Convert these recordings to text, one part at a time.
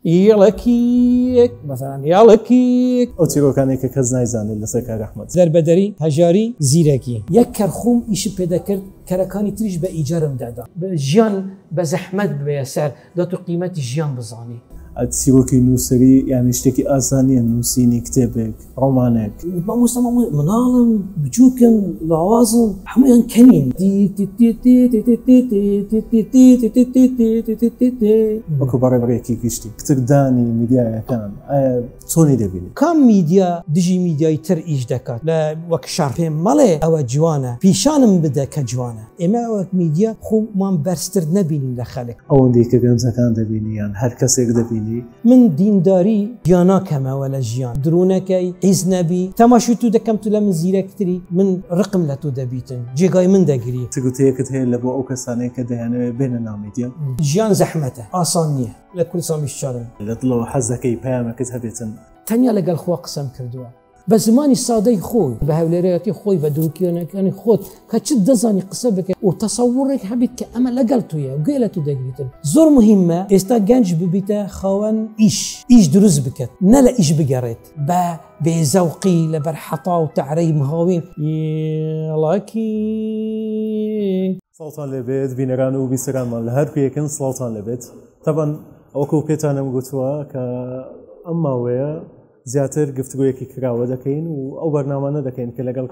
يالكيك مثلا يالكيك او تيروكاني كز نايزاني لسك احمد دربدري هجاري زيركي يكر خوم ايش بيدا كرد كركاني تريج بايجارم دادا جيان بزحمت بيسار داتو قيمه جيان بزاني تسيروكي نوسري يعني اشتكي اساني نوسيني كتابك رومانك ما مستمع منالم بجوكن لوازم حميان كنين وكو بري بريكي كشتي كترداني ميديا كان توني دبيني كم ميديا ديجي ميديا يتر ايش دكات لا وكشار في مالي او جوانا في شانم بدا كجوانا اما وك ميديا خو ما برستر نبيني لخلك او ديك كمزه كان دبيني يعني هر كسي دبيني من دينداري جيانا كما ولا جيان درونكي حزنبي تماشوتو دكمتو لمن زيركتري من رقم لتو دبيتن جيغاي من دغري تقولي كتهي لبو او كساني كده يعني بيننا ميديا جيان زحمته اسانيه لكل سامي الشارم لطلو حزكي بيامك كتهبيتن تانيا لقال خو قسم كردوا بزماني صادي خوي بهولرياتي خوي بدوكيانا كان خود كتشد دزاني قسبك وتصورك حبيت كأما لقلتو يا وقيلتو دقيقتن زور مهمة استا جنج ببيتا خوان ايش دروز بكت نلا ايش بقريت بزوقي لبرحطا وتعري مهاوين يلاكي سلطان لبيت بينران وبيسران مال هاد كيكن سلطان لبيت طبعا اوكو بيتانا مقوتوا كأما ويا زیاتر گفتگویەکی کراوە دەکەین و ئەو بەرنامانە دەکەین کە لەگەڵ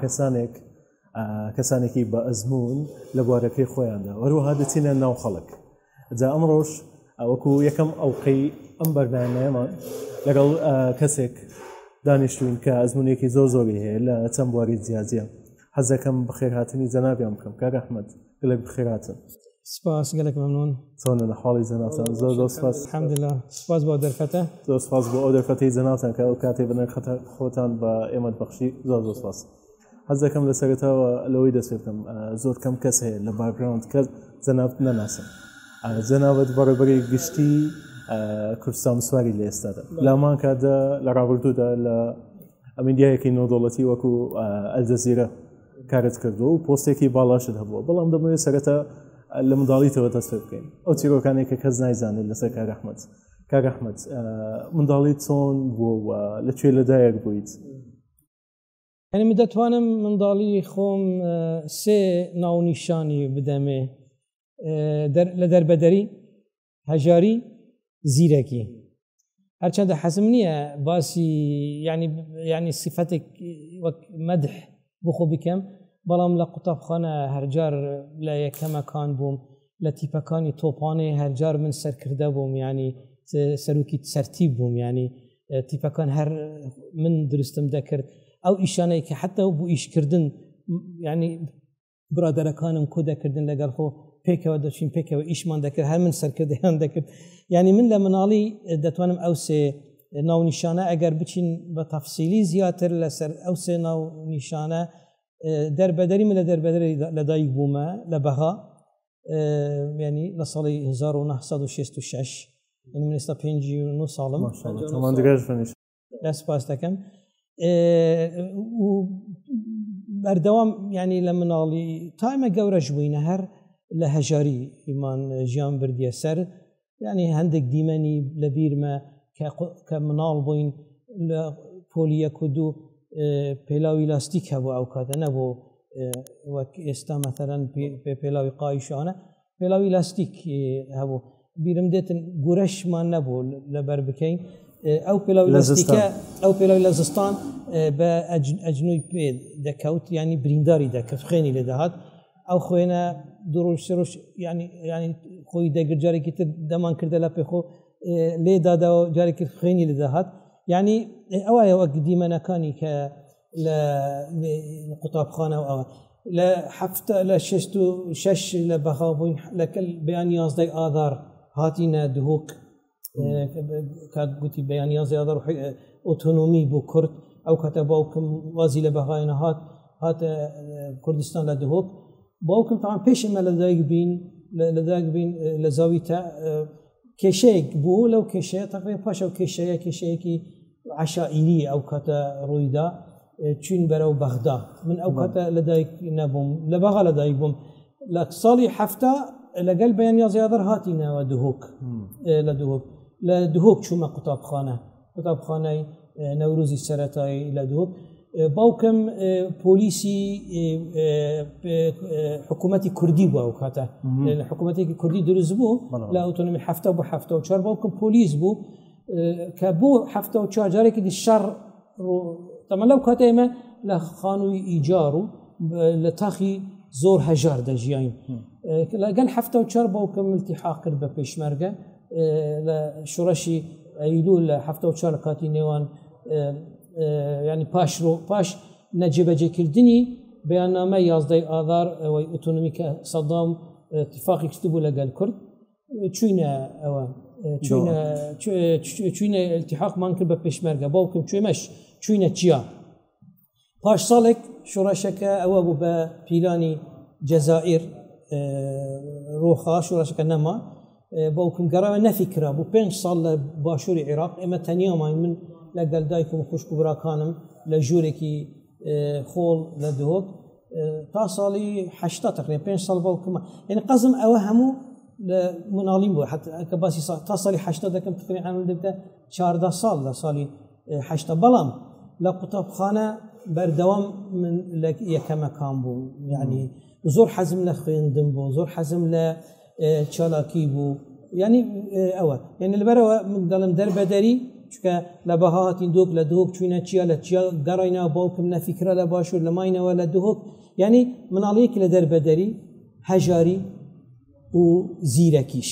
کەسانێکی بە ئەزمون لە بوارەکەی خۆیاندا وەروەها دەچینە ناو خەڵک جا ئەمڕۆژ وەکو یەکەم ئەوقەی ئەم بەرنامەیەمان لەگەڵ کەسێک دانیشتوین کە ئەزمونێکی زۆری هەیە لە چەند بواری جیاجیە حەز دەکەم بەخێرهاتنی جەنابیان بکەم کاک ئەحمەد گەلێک بخێرهاتن سپاس گەلێک مەمنون چۆنە لە حاڵی جەنابتان زۆر سپاس الحەمدولله سپاس بۆ دەرفەتە زۆر سپاس بۆ ئەو دەرفەتەی جەنابتان کە ئەو کاتێ بنەرخەتە خۆتان بە ئێمە بەخشی زۆر سپاس حەز دەکەم لە سەرەتاوە لەوەی دەست بکەم زۆر کەم کەس هەیە لە باکگراوند کە جەناب نەناسن جەنابەت بەڕێوەبەری گشتی کوردستان سواری لە ئێستادا لە هەمان کاتدا لە ڕابردوودا لە ئەمیدیایەکی نۆدەوڵەتی وەکو ئەلجەزیرە کارت کردو و پۆستێکی باڵاشت هەبووە بەڵام دەبێت سەرەتا لە منداڵیتەوە دەست پێ بکەین ئەو چیرۆکانێک کە کەس نایزانێت لەسەر کاک ئەحمەد منداڵیت چۆن بووە لەکوێ لەدایک بوویت یعنی من دەتوانم منداڵی خۆم سێ ناونیشانی بدەمێ لە دەربەدەری هەژاری زیرەکی هەرچەندە حەزم نییە باسی یعنی سیفەتێک وەک مەدح بۆ خۆ بکەم بەڵام لە قوتابخانە هەرجار لە یەکەمەکان بووم لە تیپەکانی تۆپانێ هەرجار من سەرکردە بووم یعنی سەرۆکی سەرتیب بووم یعنی تیپەکان هەر من دروستم دەکرد ئەو ئیشانەی کە حتا بوو ئیشکردن یعنی برادەرەکانم کۆ دەکردن لەگەڵ خۆ پێکەوە دەچین پێکەوە ئیشمان دەکرد هەر من سەرکردیان دەکرد یعنی من لە مناڵی دەتوانم ئەو سێ ناونیشانە ئەگەر بچین بە تەفسیلی زیاتر لەسەر ئەو سێ ناونیشانە دەربەدەری من لە دەربەدەری لەدایک بوومە لە بەغا ینی لە ساڵی 1966 من ئێستا 59 ساڵم سپاس دەکەم بەردەوام ینی لە مناڵی تایمە گەورەش بووینە هەر لە هەژاری ئیمان ژیان بردیە سەر ینی هەندێک دیمەنی لە بیرمە کە مناڵ بووین لە پۆلی یەک و دوو پێلاوی لاستیک هەبوو ئەو کاتە نەبوو وەک ئێستا مەثەلەن پێلاوی قایشانە پێلاوی لاستیک هەبوو بیرم دێتن گورەشمان نەبوو لەبەر بکەین ئەو پێلاوی لاستیکە ئەو پێلاوی لە زستان بە ئەجنووی پێ دەکەوت ینی برینداری دەکەوت خوێنی لێ دەهات ئەو خوێنە دوڕۆژ سێ ینی خۆی دەگرت جارێکی تر دەمان کردە لە پێخۆ لێ داداوە جارێکی خوێنی لێ دەهات یعنی ئەوایە وەک دیمەنەکانی کە لە قوتابخانە و ئەوە لە 66 لە بەغا بووین لەکەل بەیان 11 ئادار هاتینە دهۆک کات گوتی بەیان 11 ئادار ئۆتۆنۆمی بۆ کورد ئەو کاتە باوکم وازی لە بەغایەنە هاتە کوردستان لە دهۆک باوکم تاوان پێشمە لەدایک بین لە زاویتە کێشەیەک بوو لەو کێشەیە تەقریبا پاش ئەو کێشەیەکی عەشائیری ئەو کاتە ڕوویدا چوین بەرەو بەغدا من ئەو کاتە لەدایک نەبووم لە بەغا لەدایک بووم لە ساڵی هەفتە لەگەل بەیان 11 هاتینەوە دهۆک لە دهۆک لە دهۆک چوومە قوتابخانەی نەورۆزی سەرەتایی لە دهۆک باوکم پۆلیسی حکوومەتی کوردی بووە ئەو کاتە حکوومەتێکی کوردی دروست بوو لە ئۆتۆنۆمی 1974 باوکم پۆلیس بوو کە بۆ 1974 جارێکی دی شەڕ تەمەن لەو کاتە ئێمە لە خانووی ئیجار و لە تاخی زۆر هەژار دەژیاین لەگەل 1974 باوکم التیحاق کرد بە پێشمەرگە لە شوڕەشی ئەیلول لە 1974 کاتی نێوان ینی پاش نەجێبەجێکردنی بەیاننامە 11 ئاذار ئەوەی ئۆتۆنۆمیکە سەدام اتفاقی کرد بوو لەگەل کورد چوینە ئەوە چوینە التیحاقمان کرد بە پێشمەرگە باوکم چوینە چیا پاش ساڵێک شوڕەشەکە ئەوە بوو بە پیلانی جەزائیر ڕۆخا شوڕەشەکە نەما باوکم گەڕاوە نەفیکرا بوو 5 ساڵ لە باشووری عێراق ئێمە تەنیامان من لەگەل دایکم و خوشک و براکانم لە ژوورێکی خۆڵ لە دهۆک تا ساڵی 80 تقریبا 5 ساڵ باوکم یعنی قەزم ئەوە هەموو لە مناڵیم بوو کە باسی تا ساڵی 80 دەکەم تقریبا دەبێتە 14 ساڵ لە ساڵی 80 بەڵام لە قوتابخانە بەردەوام من لە یەکەمەکان بوو یعنی زۆر حەزم لە خوێندن بوو زۆر حەزم لە چالاکی بوو ینی ئەوە یعنی لەبەرەوە من دەڵم دەربەدەری چکە لە بەهاتین دۆک لە دهۆک چوینە چیا لە چیا گەڕاینەوە باوکم نەفیکرا لە باشوور لە ماینەوە لە دهۆک ینی مناڵەیەکی لە دەربەدەری هەژاری و زیرەکیش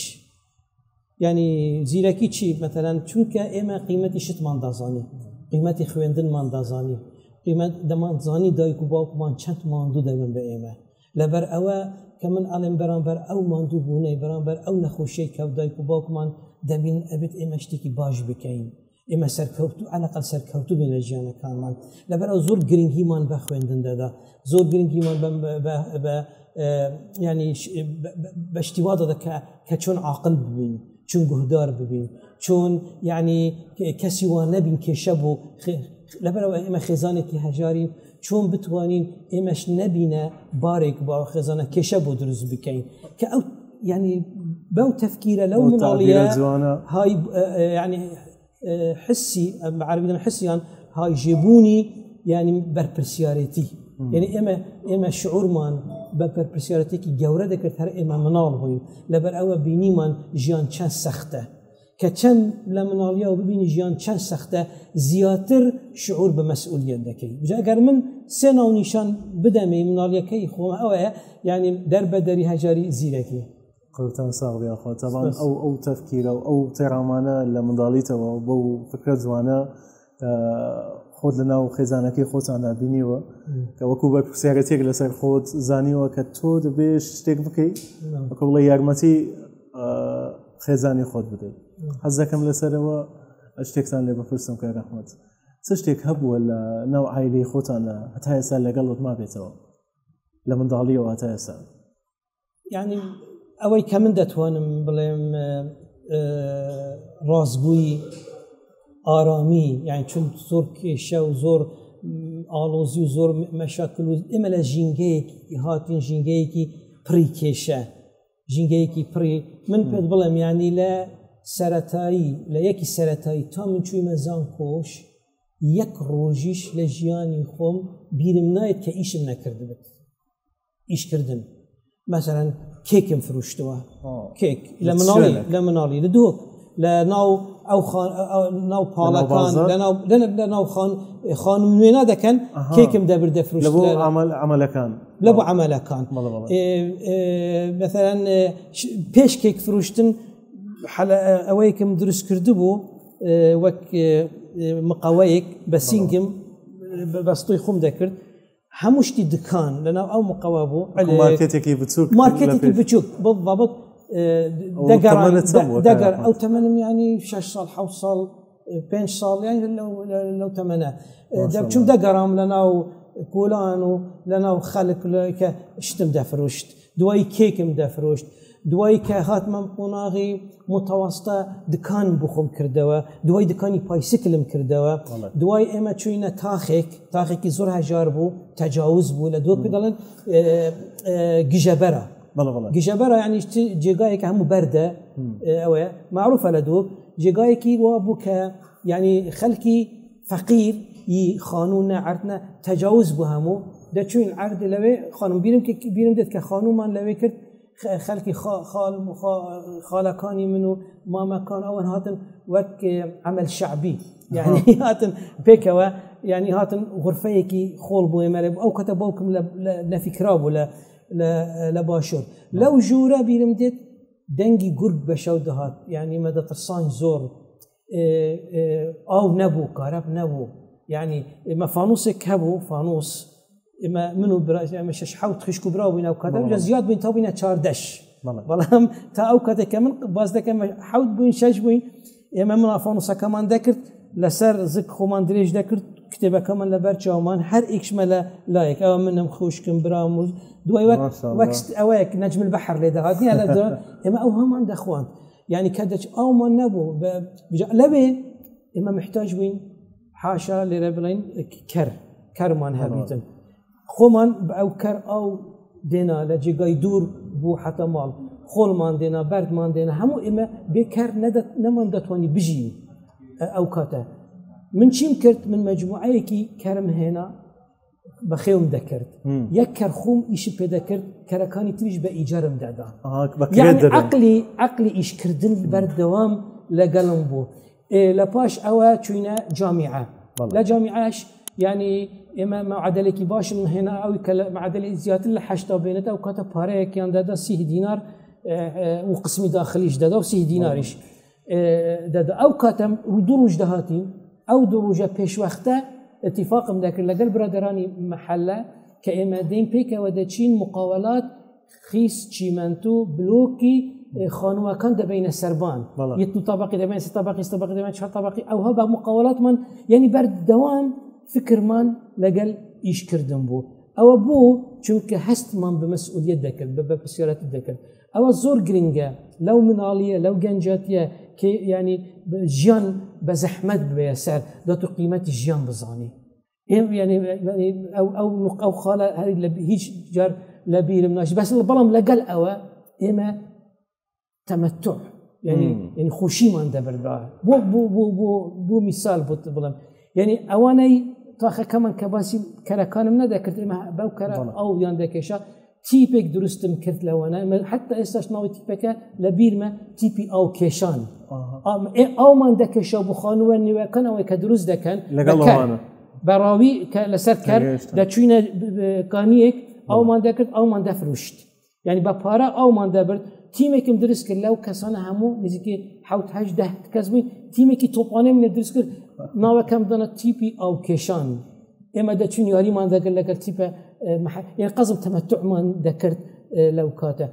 ینی زیرەکی چی مەتەلەن چونکە ئێمە قیمەتی شتمان دەزانی قیمەتی خوێندنمان دەزانی قیمەت دەمانزانی دایک و باوکمان چەند ماندوو دەبن بە ئێمە لەبەر ئەوە کە من ئەڵێم بەرامبەر ئەو ماندوو بوونەی بەرامبەر ئەو نەخۆشیی کە دایک و باوکمان دەبین ئەبێت ئێمە شتێکی باش بکەین ئێمە سەرکەوتو عەلەقەل سەرکەوتو بین لە ژیانەکانمان لەبەر ئەو زۆر گرنگیمان بە خوێندن دەدا زۆر گرنگیمان بە ینی بە شتیوا دەدا کە چۆن عاقل ببین چۆن گوهدار ببین چۆن یعنی کەسی وان نەبین کێشە بوو لەبەرەوە ئێمە خێزانێکی هەژارین چۆن بتوانین ئێمەش نەبینە بارێک با خێزانە کێشە بۆ دروست بکەین کە ئەو ینی بەو تەفکیرە لەو مناڵیە های ینی حسی عەربیدەن حسیان های ژێبوونی ینی بەرپرسیارەتی یعنی ئێمە شعورمان بە بەرپرسیارەتێکی گەورە دەکرد هەر ئێمە مناڵ بووین لەبەر ئەوە بینیمان ژیان چەند سەختە کە چەند لە مناڵیا و ببینی ژیان چەند سەختە زیاتر شعور بە مەسئولیەت دەکەی ئەگەر من سێ ناونیشان بدەمێ مناڵیەکەی خۆمە ئەوەیە ینی دەربەدەری هەژاری زیرەکی قوتان ساغڵی ئەخوا تەبان ئەو تەفکیرە و ئەو تێڕامانە لە منداڵیتەوە بەو فکرە جوانە خۆت لە ناو خێزانەکەی خۆتان بینیوە کە وەکو بە پرسیارەتێک لەسەر خۆت زانیوە کە تۆ دەبێت شتێک بکەیت وەکو بڵێ یارمەتی خێزانی خۆت بدەیت حەز دەکەم لەسەرەوە شتێکتان لێ بپرسم کە ڕەحمەت چ شتێک هەبووە لە ناو عایلەی خۆتانە هەتا ئێستا لەگەڵت مابێتەوە لە منداڵیەوە هەتا ئێستا یعنی ئەوەی کە من دەتوانم بڵێم ڕازبووی ئارامی یعنی چون زۆر کێشە و زۆر ئالۆزی و زۆر مەشاکل و ئێمە لە ژینگەیەکی هاتین ژینگەیەکی پڕی کێشە ژینگەیەکی پڕی من پێت بڵێم یعنی لە سەرەتایی لە یەکی سەرەتایی تا من چوویمە زانکۆش یەک ڕۆژیش لە ژیانی خۆم بیرم نایێت کە ئیشم نەکردبێت ئیشکردن مەسەرەن کێکم فروشتووە کێک لە مناڵی لە دۆک لە ناو ناو پاڵەکان لە ناو خانم نوێنا دەکەن کێکم دەبردە فروشت عملەکان لە بۆ عملەکان مەسەرەن پێش کێک فروشتن ئەوەیەکم دروست کرده بوو وەک مقاوەیەک بە سینگم بەستۆی خۆم دەکرد هەموو شتی دکان لەناو ئەو مقاوا بوو مارکێتێکی بچووک بابەت دەگەر ئەو تەمەنم ینی 6 ساڵ 7 ساڵ 5 ساڵ یانی لەو تەمەنە دەبچوم دەگەڕام لەناو کۆلان و لەناو خەڵک کە شتم دەفرۆشت دوای کێکم دەفرۆشت دوایی کە هاتمەم قۆناغی متەوەستە دکانم بۆ خۆم کردەوە دوای دکانی پایسکلم کردەوە دوای ئێمە چوینە تاخێکی زۆر هەژار بوو تەجاوز بوو لە دۆ پێ دەڵێن گژەبەرە گژەبەرە یعنی جێگایەکە هەموو بەردە ئەوەیە معروفە لە دۆک جێگایەکی وا بوو کە یعنی خەڵکی فەقیر ی خانوو نەعردنە تەجاوز بوو هەموو دەچوین عرد لەوێ خانم بیرم دێت کە خانوومان لەوێ کرد خەڵکی خاڵەکانی من و مامەکان ئەوەن هاتن وەک عمل شعبی یعنی هاتن پێکەوە یعنی هاتن غرفەیەکی خۆڵ بوو ئێمە ئەو کەتە باوکم لە فیکرا بوو لە باشوور لەو ژوورە بیرم دێت دەنگی گورگ بە شەو دەهات یعنی مەدەترسان زۆر ئاو نەبوو کارەب نەبوو یعنی ئێمە فانوسێک هەبوو فانوس ئێمە من و ئێمە شەش حەوت خشک و برا بووین ئەو کاتە زیاد بووین تا بووینە 14 بەڵام تا ئەو کاتێککە من باز دەکەم حەوت بووین 6 بووین ئێمە من فانوسەکەمان دەکرد لەسەر زک خۆمان درێژ دەکرد کتێبەکەمان لەبەر چاومان هەر ئێکشمە لە لایەک ئەوە منم خوشکم برام و دوای وەک ئەوەیەک نەجم البەحر لێ دەهاتنیە لە ئێمە ئەو هەمان دەخوان یعنی کە ئەومان نەبوو لەوێ ئێمە محتاج بووین حاشا لێرە بڵین کەرمان هەبیتن خۆمان ئەو کەر ئەو دێنا لە جێگای دوور بوو حتا ماڵ خۆڵمان دێنا بەردمان دێنا هەموو ئێمە بێکار نەمان دەتوانی بژین ئەو کاتە من چیم کرد من مەجموعەیەکی کەرم هێنا بە خێوم دەکرد یەک کەرخوم ئیشی پێ دەکرد کەرەکانی تریش بە ئیجارم دەدا عقلی ئیشکردن بەردەوام لەگەڵم بوو لە پاش ئەوە چوینە جامیعە لە جامیعەش یعنی ئێمە معادلێکی باشم هێنا ئەوی کە معادلێکی زیاتر لە 80 بێنێتە ئەو کاتە پارەیەکیان دەدا 30 دینار و قسمی داخلیش دەدا و 30 دیناریش دەدا ئەو کاتە دوو ڕۆژ دەهاتین ئەو دوو ڕۆژە پێشوەختە اتفاقم دەکرد لەگەڵ برادرانی محەلە کە ئێمە دەین پێکەوە دەچین مقاولات خیس چیمەنتو بلۆکی خانووەکان دەبینە سەربان یەک دو طبقی دەبین سێ طبقی سێ طبقی دەبین چوار طبقی ئەوها بە مقاولاتمان یعنی بەردەوام فکرمان لەگەڵ ئیشکردن بوو ئەوە بوو چونکە هەستمان بە مەسئولیەت دەکرد بە پرسیارەتی دەکرد ئەوە زۆر گرنگە لەو مناڵیە لەو گەنجاتیە کە ینی ژیان بە زەحمەت ببێ سەر دەتو قیمەتی ژیان بزانی ئەو خاڵە هەری لە هیچ جار لە بیرم ناشی بەس بەڵام لەگەڵ ئەوە ئێمە تەمەتع ینی خۆشیمان دەبردا بۆ میسال بۆ بڵم یعنی ئەوانەی تاخەکەمان کە باسی کەرەکانم نەدەکرد ئێمە بەو کەرە ئەو یان دەکێشە تیپێک دروستم کرد لەوانە حتا ئێستاش ناوی تیپەکە لە بیرمە تیپی ئاو کێشان ئەومان دەکێشە بۆ خانووە نوێەکەنەوەی کە دروست دەکەن بەڕاوی کە لەسەر کار دەچوینە کانیەک ئەومان دەکرد ئەومان دەفروشت یعنی بە پارە ئەومان دەبرد تیمێکم دروست کرد لەو کەسانە هەموو نزیکەی 7-8 کەس بووین تیمێکی تۆپانێ منێ دروست کرد ناوەکەم دەنە تیپی ئاو کێشان ئێمە دەچوین یاریمان دەگەر لەگەر تیپە یعنی قەزم تەمەتعمان دەکرد لەو کاتە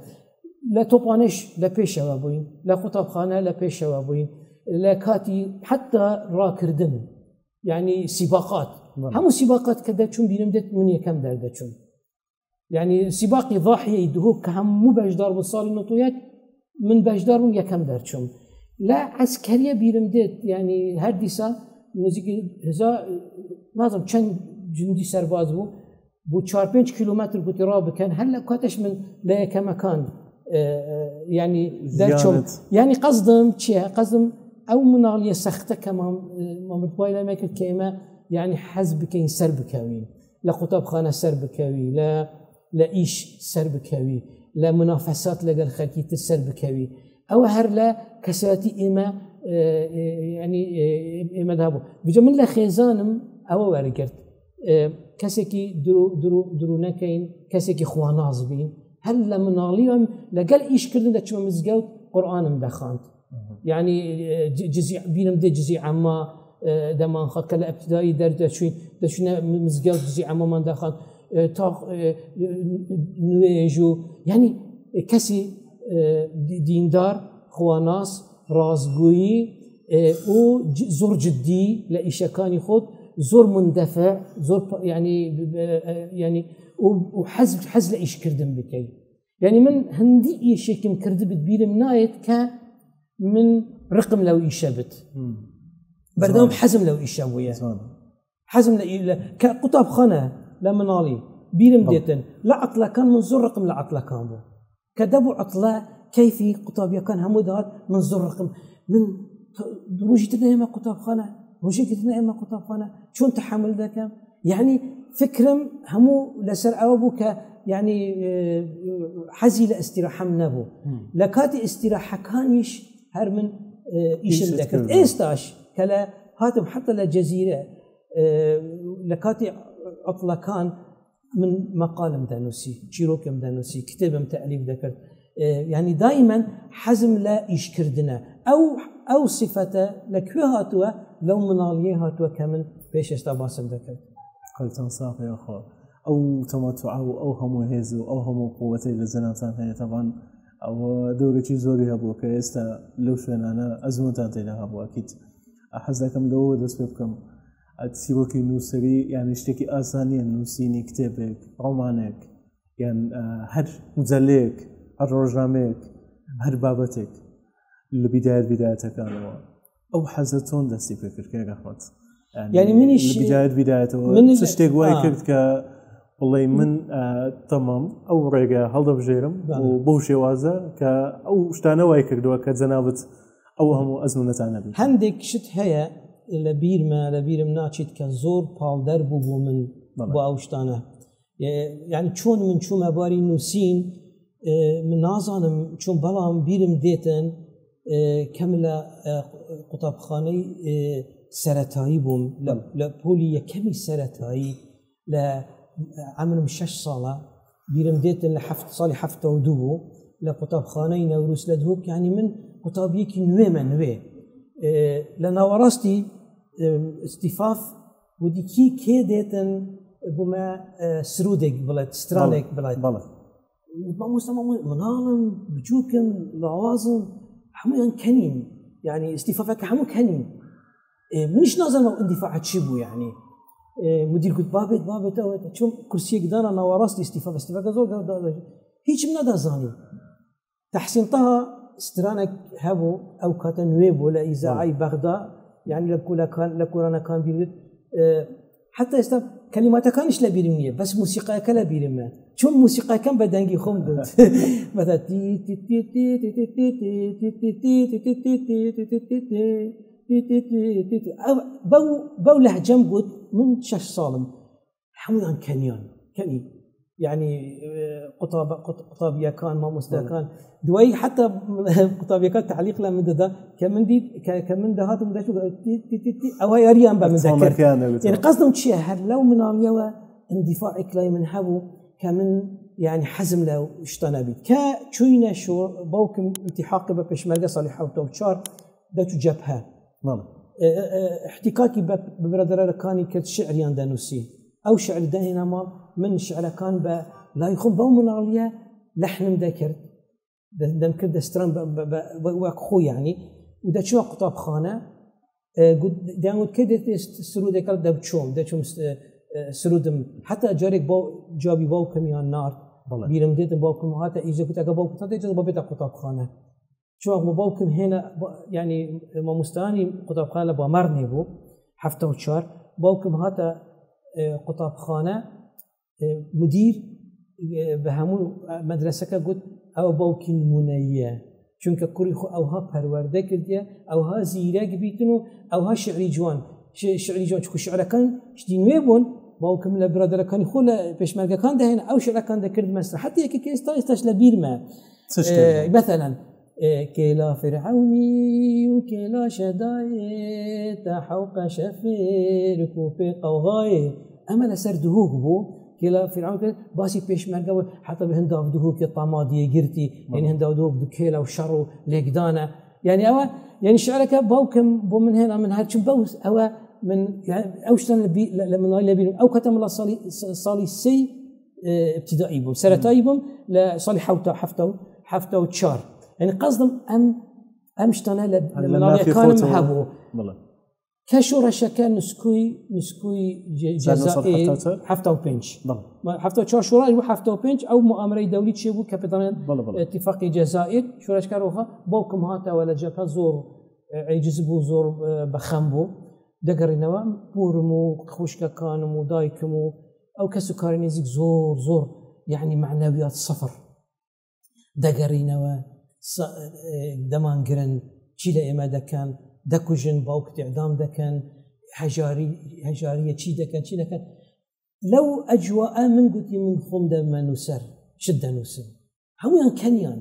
لە تۆپانش لە پێشەوە بووین لە قوتابخانە لە پێشەوە بووین لە کاتی حتا ڕاکردن یعنی سیباقات هەموو سیباقات کە دەچوون بینم دێت من یەکەم دەردەچوون یعنی سیباقی ضاحیەی دوو کە هەموو بەشدار بوو ساڵی 91 من بەشدار بووم یەکەم دەرچووم لە عەسکەریە بیرم دێت یعنی هەر دیسا نزیکی نازم چەند جندی سەرباز بوو بۆ 4-5 کیلومتر گوتی ڕا بکەن هەر لە کاتەش من لە یەکەمەکان یعنی دەرچووم یعنی قەزدم چییە قەزم ئەو مناڵیە سەختە کە مامەتوای لەمە کرد کە ئێمە یعنی حەز بکەین سەر بکەوین لە قوتابخانە سەر بکەوی لە ئیش سەر بکەوی لە منافەسات لەگەڵ خەڵکی تر سەر بکەوی ئەوە هەر لە کەساتی ئێمە ینی ئێمە دابوو بجە من لە خێزانم ئەوە وەرگرت کەسێکی درو نەکەین کەسێکی خواناز بین هەر لە مناڵیوم لەگەڵ ئیشکردن دەچمە مزگەوت قورئانم دەخواند یعنی بینم دێ جزئی عەمما دەمانخەت کە لە ئەبتیدایی دەچوینە مزگەوت جزئی عەممامان دەخواند تا نوێژ و یعنی کەسی دیندار خواناس ڕازگویی و زۆر جددی لە ئیشەکانی خۆت زۆر مندەفع زۆر ینی و حەز لە ئیشکردن بکەی یعنی من هەندی ئیشێکم کرد بیرم نایێت کە من ڕقم لەو ئیشە بت بەردەوام حەزم لەو ئیشە بوویە حەزم کە قوتابخانە لە مناڵی بیرم دێتن لە عەتڵەکان من زۆر ڕقم لە عەتڵەکان بوو کە دەبوو عەتڵە کەیفی قوتابیەکان هەموو دەهات من زۆر ڕقم من روجي تنهما قطابخانة روجي تنهما قطابخانة شون تحمل ذاك يعني فكرم همو لسر أبوك يعني حزي لاستراحة من أبو لكاتي استراحة كانيش هر من إيش ذاك إيستاش كلا هاتم حتى للجزيرة لكاتي عطلة كان من مقال مدانوسي شيروك مدانوسي كتاب متأليف ذكر يعني دائما حزم لا يشكردنا أو صفته لكو هاتوا لو مناليه هاتوا كمن بيش استباسم ذكر قلت صافي يا أخو أو تمتع أو هم هزو أو هم قوتي للزناتان هي طبعا أو دوري زوري هبو كيستا لو شوين أنا أزمتاتي لها هبو أكيد أحزكم لو دسبكم أتسيبوكي نوسري يعني اشتكي آسانيا نوسيني كتابك رومانك يعني هر مزليك هر رجامك هر بابتك بدايتك كانوا أو حزتون دستي فكر كيف أخوات يعني من بدايته من تشتاق وايكرت ك والله من تمام أو رجع هذا بجيرم وبوشي وازا ك أو اشتانا وايكرت وكزنابت أو هم أزمنة عنبي هندك شت هيا لبير مناشد كزور بال دربو بو من بو أوشتانه يعني شون من شو مباري نوسين من نازانم شون بلام بيرم ديتن كملا قطابخاني سرطایی بوم لپولی کمی سرطایی لعمرم 6 ساله بیرم دیت لحفت حفته و دو لقطابخانه نوروز لدهوك يعني من قطابيك نوي من نوي لنا ورستي استفاف ودي كي ديتن بما سرودك بلاد سترانك بلاد ما مستمع منالم بجوكم لعوازم حمو كنين يعني استفافك حمو كنين منش نازل اندفاع تشبو يعني مدير قلت بابت او شوم كرسي قدانا انا وراسي استفاف زول هيك من هذا زاني تحسين طه سترانك هبو او كاتن ويب ولا اذاعي بغداد يعني لكولا كان بيرد حتى استف كلماتها كانش لا بيرميه بس موسيقى كلا بيرمه شوم موسيقى كان بدنجي خمد مثلا تي تي تي تي تي تي تي تي تي تي تي بو لهجم قد من 6 صالم حمودان كنيان يعني قطابية كان ما مستكان دوي حتى قطابية كان تعليق له من ده كمن ده هاتم ده شو او هي اريان بقى مذكر يعني قصدهم شيء هل لو من اليوا اندفاع كلاي من هبو كمن يعني حزم له اشتنا بيت كتشوينا شو بوكم التحاق ببشمركه صالح وتوشار ده جبهه احتكاكي ببرادر كاني كنت شعريان دانوسي او شعر دهنا ما من شعر كان لا يخون بو من عليا لحن مذكر دم كرد استران وخو يعني ودا شو قطابخانه قد داود كده سرود كل دبچوم سرودم حتى جارك بو جابي بو كميان نار بيرم ديت بو كم هذا اذا كنت بو كنت اجى بو بيت قطابخانه شو مبوكم هنا يعني ما مستاني قطابخانه بمرني بو حفته وشار بوكم هذا قطابخانه مدير بهمو مدرسه قلت او بوكين منيه چونکه کوری خو اوها پرورده کردیه اوها زیرک بیتنو اوها شعری جوان چون شعر کن شدینوی بون باوکم لبرادر کانی خو پیشمرگه کان دهن او شعر کان دکرد مثلا حتی یکی که استاش لبیر ما مثلا كلا فرعوني وكلا شداي تحوق شفير كوبي قوغاي اما لسردهوك بو كلا فرعون باسي بيشمرقه حتى بهند دافدهوك طاماديه قرتي يعني هند دافدهوك كلا وشر لقدانا يعني او يعني شعرك باوكم بو من هنا من هالشم بوس او من يعني اوشتن لما لبي او كتم الله صالي سي ابتدائي بو سرتاي بو لصالي حفته وتشار يعني قصدهم امشتنا لما كانوا محبو كشورة شكا نسكوي جزائر حفته وبنش حفته وشار شورى يروح حفته وبنش او مؤامره دوليه تشبو كابيتان اتفاق الجزائر شورى شكاروها بوكم هاتا ولا جاكا زور يجذبوا زور بخمبو دقرينوا بورمو خوشكا كانوا دايكمو او كسكارينيزيك زور يعني معنويات صفر دقرينوا دمانقرن تشيلا إمادا كان دەکوژن باوکت ئیعدام دەکەن هەژاریە چی دەکەن لەو ئەجواءە من گوتی من خۆم دەمە نووسەر شت دەنووسم هەمویان کەنیان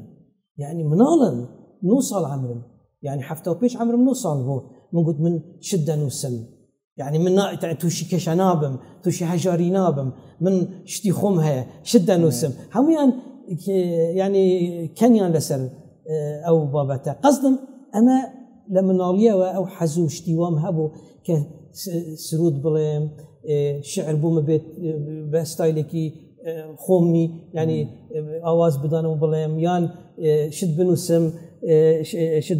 یعنی مناڵن 9 ساڵ عمرم یعنی 75 عمرم 9 ساڵ بوو من گوت من شت دەنووسم يعني من توشي كيش نابم توشي هجاري نابم من شتي خوم هيا شدة نوسم هميان يعني كنيان لسر أو بابته قصدم أما لما ناليه أو حزو شتي وام هبو كسرود بلهم شعر بوم بيت بستايلكي خومي يعني آواز بدانم بلهم يان شد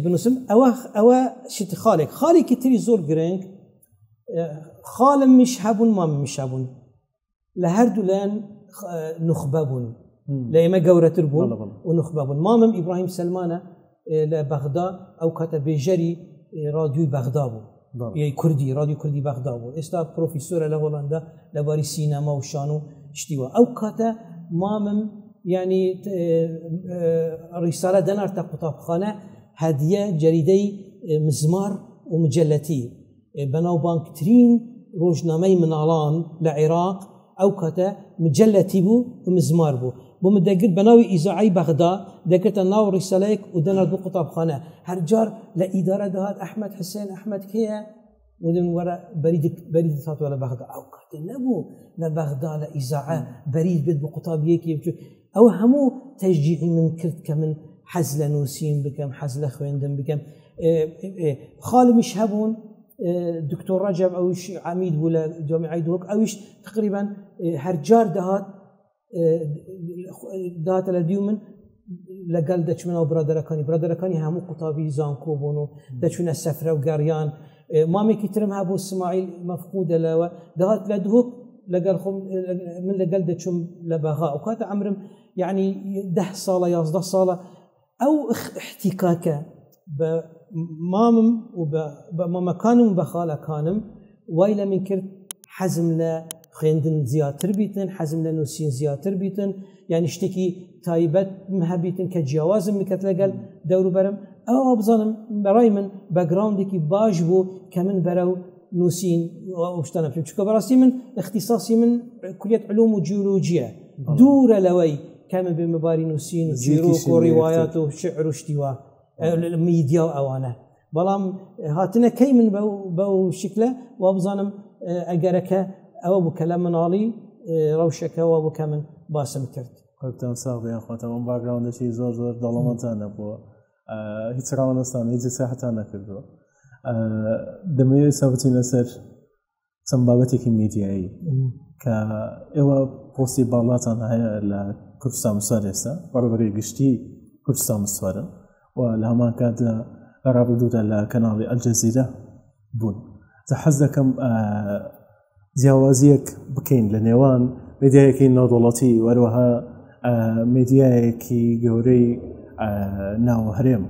بنوسم أو شت خالي كتير زور جرينك خالم مش هبون مام مش هبون لهردو لان نخبابون لما جورة تربون ونخبابون مامم إبراهيم سلمانة لبغداد أو كتب جري راديو بغداد يعني كردي راديو كردي بغداد استا بروفيسور لهولندا لباري سينما وشانو اشتوا أو كتب مامم يعني رسالة دنار تقطاب خانة هدية جريدة مزمار ومجلتي بناوبانكترين روجنامي منالان لعراق أو كتا مجلتي بو ومزمار بو مدقر بناوي إذاعي بغداد دقرت ناو رساليك ودنا دو قطاب خانة هرجار لإدارة دهات أحمد حسين أحمد كيا ودن ورا بريد سات ولا بغداد أو كتا نبو لبغداد لإذاعة بريد بيت بقطاب يكي أو همو تشجيعي من كرت كمن حزل نوسين بكم حزل خويندم بكم خالي مش هبون دكتور رجب أوش عميد ولا جامعة دوك أوش تقريبا هرجار دهات الديومن لقال دشمنا وبرادركاني همو قطابي زانكو بونو دشمنا السفرة وقريان مامي كترمها أبو إسماعيل مفقودة لوا دهات لدهوك لقال خم من لقال دشم لبغاء وكات عمرم يعني 10 صالة 11 صالة أو احتكاكه بمامم وبماما كانم بخالة كانم ويلا من كرت حزم لا خيندن زياتر بيتن حزم لا نوسين زياتر بيتن يعني اشتكي تايبت مهبيتن كجواز مكتلقل دورو برم او بظنم براي من باكجراوند كي باج بو كمن برو نوسين واشتنا فيهم شكو براسي من اختصاصي من كلية علوم وجيولوجيا دور لوي كمن بمباري نوسين وجيروك وروايات وشعر واشتوا الميديا أوانه بلام هاتنا كي من بو شكله وابظانم أجرك أو بكلام منالي روشك أو بكمن باسم كرت. قلتم صاحبي أخوات من باكجراوند شيء زور ظلمتنا بو هيك راونستان هيك ساحتنا كردو دمي سبتين سر سنبابتك ميدياي كإوا بوستي بالاتنا هي لكردستان مسارسة بربري قشتي كردستان مسارة ولهما كانت رابطة لقناة الجزيرة بون تحزكم جوازيك بكين لنيوان ميدياكي نوضلتي وروها ميدياكي جوري ناو هريم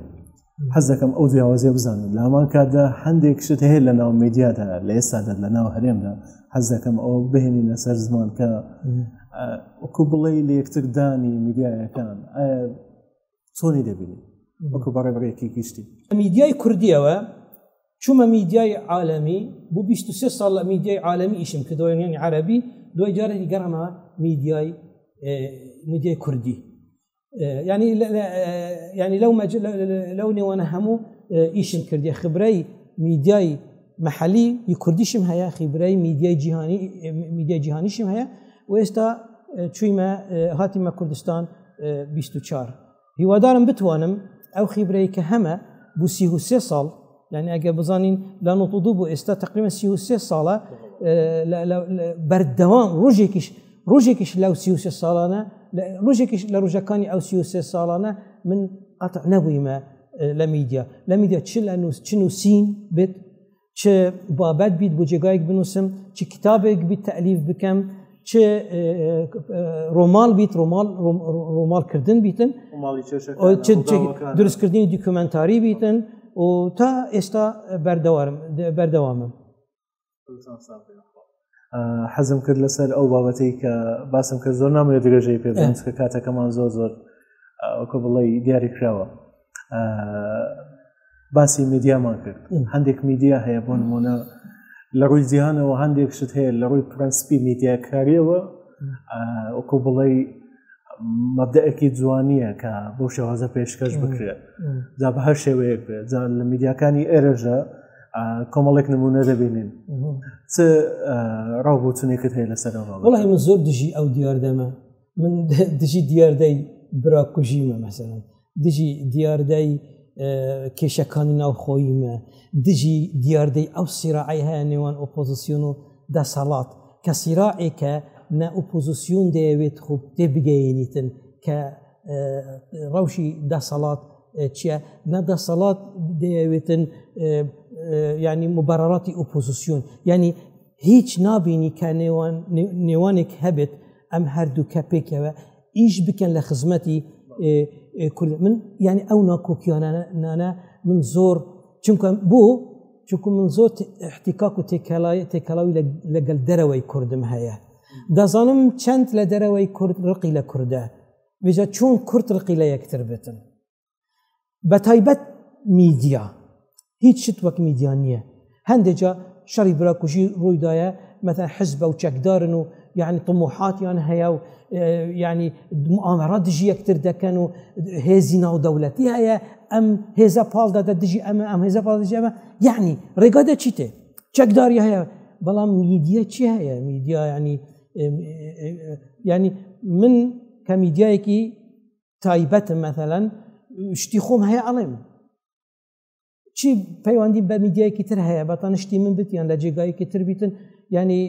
حزكم أو جوازي بزان لهما كانت حندك شتهي لناو ميديا ده ليسا لناو هريم ده حزكم أو بهني نسر زمان كا وكبلي ليكتر داني ميديا كان صوني دبيني وكو بري كيشتي ميدياي كردية شو ميدياي عالمي بو 23 صار ميدياي عالمي اسم كده يعني عربي دو جاره يقرأنا ميدياي كردي يعني لو نوانا همو اسم كردي خبري ميدياي محلي يكرديشم هيا خبري ميدياي جهاني شم هيا ويستا شويما هاتما كردستان 24 هو دارم بتوانم أو خبري كهما بو 33 صال يعني أجا بزانين لا نطضوبو استا تقريبا 33 صالة بردوان روجيكش لو 33 صالنا روجيكش لروجكاني أو 33 صالنا من قطع نبوي ما لميديا تشنو سين بيت تش بابات بيت بوجيغايك بنوسم تش كتابك بيت تأليف بكم تش رومال بيت رومال كردن بيتن درس كردني دوكيومنتاري بيتن و تا استا بردوام حزم کرد لەسەر ئەو بابەتەی کە باسم کرد زۆر نامەوێت درێژەی پێ بڵێم کە کاتەکەمان زۆر وەکو بڵێ دیاری کراوە باسی میدیامان کرد هەندێک میدیا هەیە بۆ نمونە لە ڕووی جیهانەوە هەندێک شت هەیە لە ڕووی پرەنسپی میدیاکاریەوە وەکو بڵێ مەبدەئێکی جوانیە کە بۆ شێوازە پێشکەش بکرێت جا بە هەر شێوەیەک بێت جا لە میدیاکانی ئێرەژە کۆمەڵێک نمونە دەبینین چ ڕاوبوتنێکت هەیە لەسەرەوە وڵی من زۆر دژی ئەو دیاردەمە من دژی دیاردەی براکوژیمە مەسەڵەن دژی دیاردەی کێشەکانی ناوخۆیمە دژی دیاردەی ئەو سیراعی هەیە نێوان ئۆپۆزیسیۆن و دەسەڵات کە سیراعێکە نە ئۆپۆزیسیۆن دەیەوێت خوب تێ بگەیەنیتن کە ڕەوشی دەسەڵات چییە نەدەسەڵات دەیەوێتن ینی مبارڕاتی ئۆپۆزیسیۆن ینی هیچ نابینی کە نێوانێک هەبێت ئەم هەردوو کە پێکەوە ئیش بکەن لە خزمەتی کورد من ینی ئەو ناکۆکیانانە من زۆر چونکە بۆ چونکو من زۆر احتیکاک و تێکەڵاوی لەگەڵ دەرەوەی کوردم هەیە دەزانم چەند لە دەرەوەی کورد ڕقی لە کووردە بێجا چۆن کورد ڕقی لە یەکتر بێتن بە تایبەت میدیا هیچ شت وەک میدیا نییە هەندێجا شەڕی براکوژی ڕوویدایە مەثلا حزبە و چەکدارن و یعنی طموحاتیان هەیە و یعنی مؤامرات دژی یەکتر دەکەن و هێزی ناودەوڵەتی هەیە ئەم هێزە پاڵ دەدە دژی ئەمە ئەم هێزە پاڵ دژی ئەمە یعنی ڕێگا دەچیتێ چەکداری هەیە بەڵام میدیا چی هەیە میدیا ینی من کە میدیایەکی تایبەتم مەثەلەن شتی خۆم هەیە ئەڵێم چی پەیوەندی بە میدیایەکی تر هەیە بەتەنشتی من بتیان لە جێگایەکی تر بیتن ینی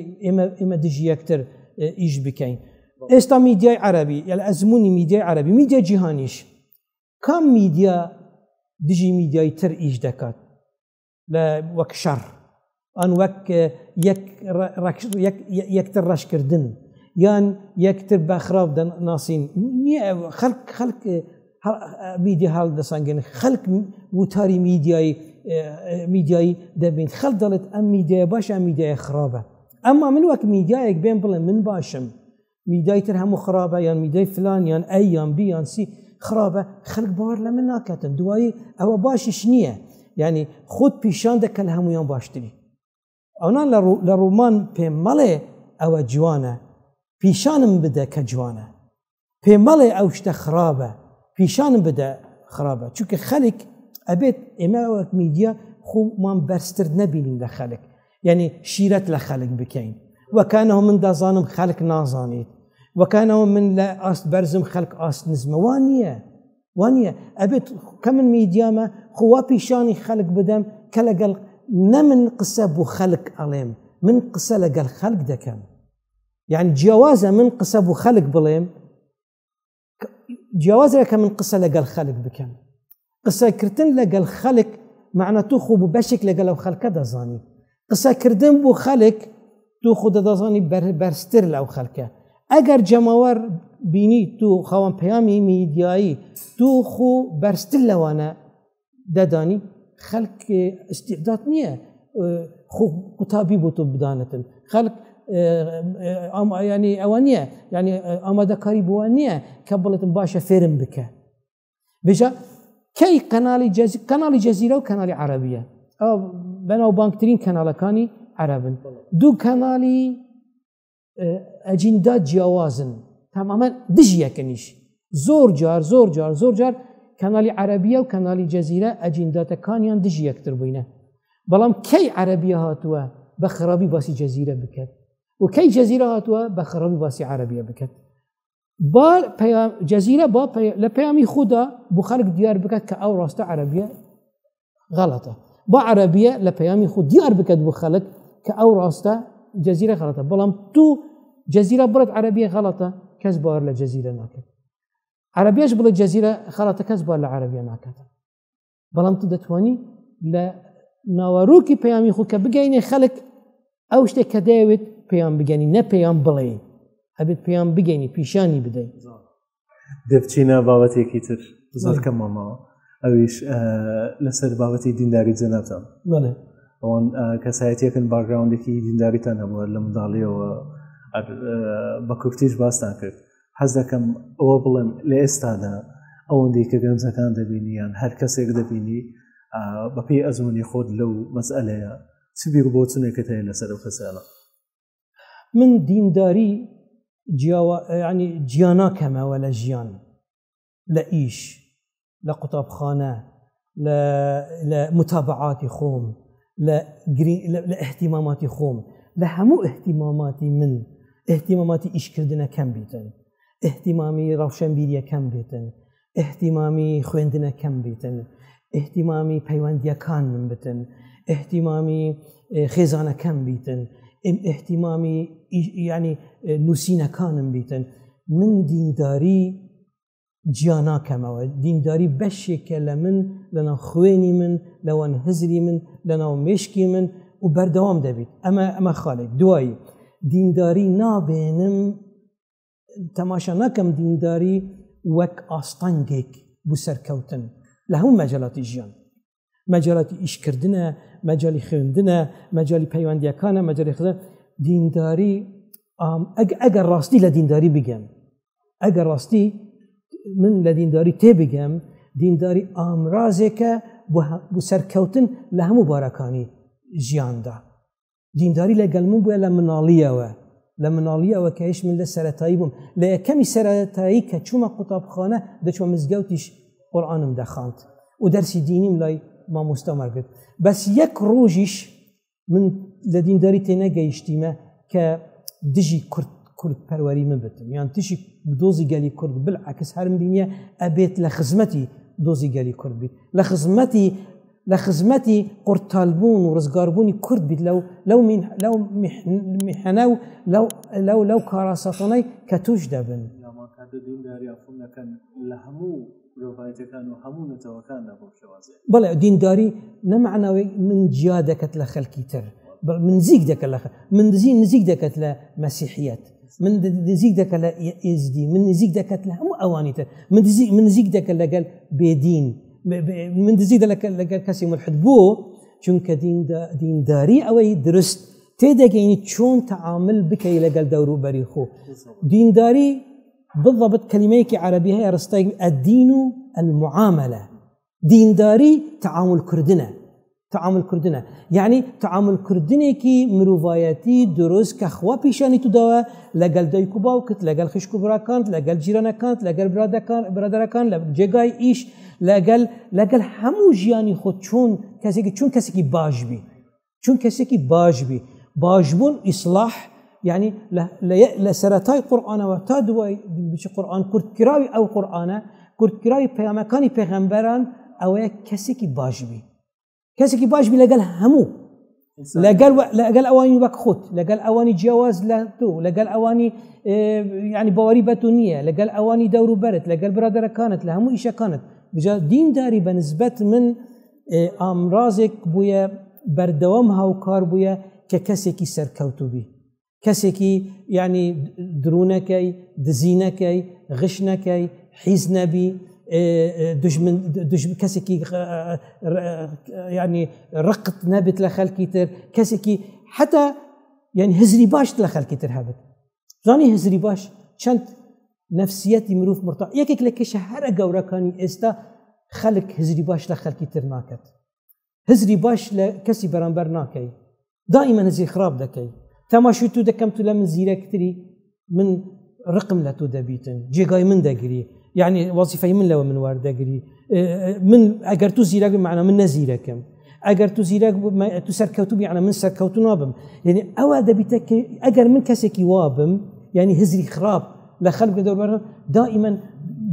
ئێمە دژی یەکتر ئیش بکەین ئێستا میدیای عەرەبی یا لە ئەزمموی میدیای عەرەبی میدیا جیهانیش کام میدیا دژی میدیای تر ئیش دەکات لە وەک شەڕ ئەن وەک یەکتر ڕەشکردن یان یەکتر بە خراپ دەناسین خەڵک میدیا هەڵ دەسەنگن خەڵک وتاری میدیایی دەبین خەڵک دەڵێت ئەم میدیای باشە ئەم میدیای خراپە ئەمما من وەک میدیایەک بێن بڵێن من باشم میدیای تر هەموو خراپە یان میدیای فلان یان ئەی یان بی یان سی خراپە خەڵک باوەڕ لە من ناکاتن دوایی ئەوە باشیش نییە یعنی خۆت پیشان دەکە لە هەمویان باشتری ئەوان لە ڕوومان پێم مەڵێ ئەوە جوانە پیشانم بدە کە جوانە پێم مەڵێ ئەو شتە خراپە پیشانم بدە خراپە چونکە خەڵک ئەبێت ئێمە وەک میدیا خۆمان بەرزتر نەبینین لە خەڵک یعنی شیرەت لە خەڵک بکەین وەکانەوە من دەزانم خەڵک نازانیت وەکانەوە من لە ئاست بەرزم خەڵک ئاست نزمە وان نییە ئەبێت کە من میدیامە خوا پیشانی خەڵک بدەم کە لەگەڵ نە من قسە بۆ خەڵک ئەڵێم من قسە لەگەڵ خەڵک دەکەم یعنی جیاوازە من قسە بۆ خەڵک بڵێم جیاوازە کە من قسە لەگەڵ خەڵک بکەم قسەکردن لەگەڵ خەڵک معنە تو خۆ بوو بەشێک لەگەڵ ئەو خەڵکە دەزانی قسەکردن بۆ خەڵک تو خۆ دەزانی بەرزتر لەو خەڵکە ئەگەر جەماوەر بینی تو خاوەن پەیامی میدیایی تو خۆ بەرزتر لەوانە دەدانی خەڵک استعداد نییە خۆ قوتابی بۆ تۆ بدانێتن خەڵک ینی ئەوە نییە ینی ئامادەکاری بووە نییە کە بڵێتم باشە فێرم بکە بێژە کەی کەناڵی جەزیرە و کەناڵی عەرەبیە ئەو بەناو بانکترین کەناڵەکانی عەرەبن دوو کەناڵی ئەجیندا جیاوازن تەمامەن دژی یەکەنیش زۆر جار کەناڵی عەرەبیە و کەناڵی جەزیرە ئەجینداتەکانیان دژی یەکتر بووینە بەڵام کەی عەرەبیە هاتووە بە خراپی باسی جەزیرە بکات و کەی جەزیرە هاتووە بە خراپی باسی عەرەبیە بکات با جەزیرە لە پەیامی خۆدا بۆ خەڵک دیار بکات کە ئەو ڕاستە عەرەبیە غەڵەتە با عەرەبیە لە پەیامی خۆ دیار بکات بۆ خەڵک کە ئەو ڕاستە جەزیرە غەڵەتە بەڵام تو جەزیرە بڵێت عەرەبیە غەڵەتە کەس باوەڕ لە جەزیرە ناکات عەرەبیەش بڵێت جەزیرە خەڵەتە کەس باوەڕ لە عەرەبیە ناکاتە بەڵام تو دەتوانی لە ناوەڕووکی پەیامی خۆ کە بگەینێ خەڵک ئەو شتێک کە دەیەوێت پێیان بگەنی نە پێیان بڵێ ئەبێت پێیان بگەینی پیشانی بدەین دەبچینە بابەتێکی تر زۆر کەم ماماوە ئەویش لەسەر بابەتی دینداری جەنابتان ئەوان کەسایەتیەکن باگراوندێکی دینداریتان هەبووە لە منداڵیەوە بە کورتیش باستان کرد حەز دەکەم ئەوە بڵێم لە ئێستادا ئەوەندەی کە گەنجەکان دەبینی یان هەر کەسێک دەبینی بەپی ئەزمموی خۆت لەو مەسئلەیە چبیر بۆ چنێکت هەیە لەسەر ئەو کەسانە؟ من دینداری ینی گیاناکەمەوە لە ژیان، لە ئیش، لە قوتابخانە، لە متابعاتی خۆم، لە احتیماماتی خۆم، لە هەموو احتیماماتی من احتیماماتی ئیشکردنە کەم بیتن، احتیمامی ڕەوشەنبیریە کەم بێتن، احتیمامی خوێندنە کەم بیتن، احتیمامی پەیوەندیەکان من بتن، احتیمامی خێزانەکەم بیتن، احتیمامی ینی نووسینەکانم بیتن. من دینداری گیاناکەمەوە، دینداری بەشێکە لە من، لەناو خوێنی من، لەوان هزری من، لەناو مێشکی من و بەردەوام دەبێت. ئەمە خاڵێک. دوایی دینداری نابێنم، تەماشا ناکەم دینداری وەک ئاستانگێک بۆ سەرکەوتن لە هەموو مەجاڵاتی ژیان، مەجاڵاتی ئیشکردنە، مەجاڵی خوێندنە، مەجاڵی پەیوەندیەکانە، مەجاڵی خزم. دینداری ئەگەر ڕاستی لە دینداری بگەم، ئەگەر ڕاستی من لە دینداری تێبگەم، دینداری ئامرازێکە بۆ سەرکەوتن لە هەموو بارەکانی ژیاندا. دینداری لەگەڵ من بووە لە مناڵیەوە کە هیچ من لە سەرەتایی بووم، لە یەکەمی سەرەتایی کە چوومە قوتابخانە دەچووە مزگەوتیش قورئانم دەخواند و دەرسی دینیم لای مامۆستا وەرگرت. بەس یەک ڕۆژیش من لە دینداری تێنەگەیشتیمە کە دژی کورد پەروەری من بتم، یان تشی دۆزی گەلی کورد بالعکس هەرم بینیە ئەبێت لە خزمەتی دۆزی گەلی کورد بیت، لە خزمەتی قورتالبوون و ڕزگاربوونی کورد بیت لەو میحنە و لەو کاراسەتانەی کە توش دەبن. لە هەموو ڕۆڤایەتەکان و هەموو نەتەوەکاندا بۆ شێوازێ. بەڵێ دینداری نەمعناوی من جیا دەکەت لە خەڵکی تر، من نزیک دەکەت من نزیک دەکەت لە مەسیحیەت، من نزیک دەکەت لە ئێزدی، من نزیک دەکەت لە هەموو ئەوانی تر، من نزیک دەکەت لەگەل بێدین، من نزیک لەگەل کەسی ملحد بۆ چونکە دینداری ئەوەی درست تێدەگەینی چۆن تەعامل بکەی لەگەل دەوروبەری خۆ. دینداری بالضبط کەلیمەیەکی عەرەبی هەیە ڕستای الدین و المعاملە. دینداری تعامل کردنە، یعنی تعامل کردنێکی مرۆڤایەتی دروست کە خوا پیشانی توداوە لەگەل دایک و باوکت، لەگەل خشک و براکانت، لەگەل جیرانەکانت، لەگەل برادەرەکان، لە جێگای ئیش، لەگەل هەموو ژیانی خۆت چۆن کەسێکی باش بی. باشبوون ئیسلاح، یعنی لە سەرەتای قورئانەوە تا دوای بچی قورئان کورتکراوی ئەو قورئانە، کورتکراوی پەیامەکانی پێغەمبەران ئەوەیە کەسێکی باش بی لەگەل هەموو، لەگەل ئەوانی وەک خۆت، لەگەل ئەوانی جیاواز لە تۆ، لەگەل ئەوانی ینی باوەری بە تۆ نییە، لەگەل ئەوانی دەوروبەرت، لەگەل برادەرەکانت، لە هەموو ئیشەکانت. بجا دینداری بەنسبەت من ئامرازێک بووە، بەردەوام هاوکار بووە کە کەسێکی سەرکەوتوو بی، کەسێکی ینی درونەکەی، دزی نەکەی، غش نەکەی، حیز نەبی، کەسێکی ینی ڕقت نەبێت لە خەڵکی تر، کەسێکی حتا ینی هزری باش لە خەڵکی تر هەبێت. زانی هزری باش چەند نەفسیەتی مرۆڤ مرتاح، یەکێک لە کێشە هەرە گەورەکانی ئێستا خەڵک هزری باش لە خەڵکی تر ناکات، هزری باش لە کەسی بەرامبەر ناکەی، دائیمەن هزری خراپ دەکەی. تەماشای تو دەکەم تو لە من زیرەکتری، من ڕقم لە تۆ دەبیتن، جێگای من دەگری، یعنی وەزیفەی من لەوە من وەردەگری. من ئەگەر تو زیرەک بمعنە من نەزیرەکەم، ئەگەر تو زیرەک تو سەرکەوتوو بیعنە من سەرکەوتوو نابم. یعنی ئەوە دەبیتە ئەگەر من کەسێکی وابم، یعنی هزری خراپ لە خەڵک دەوروبەر، دائیمەن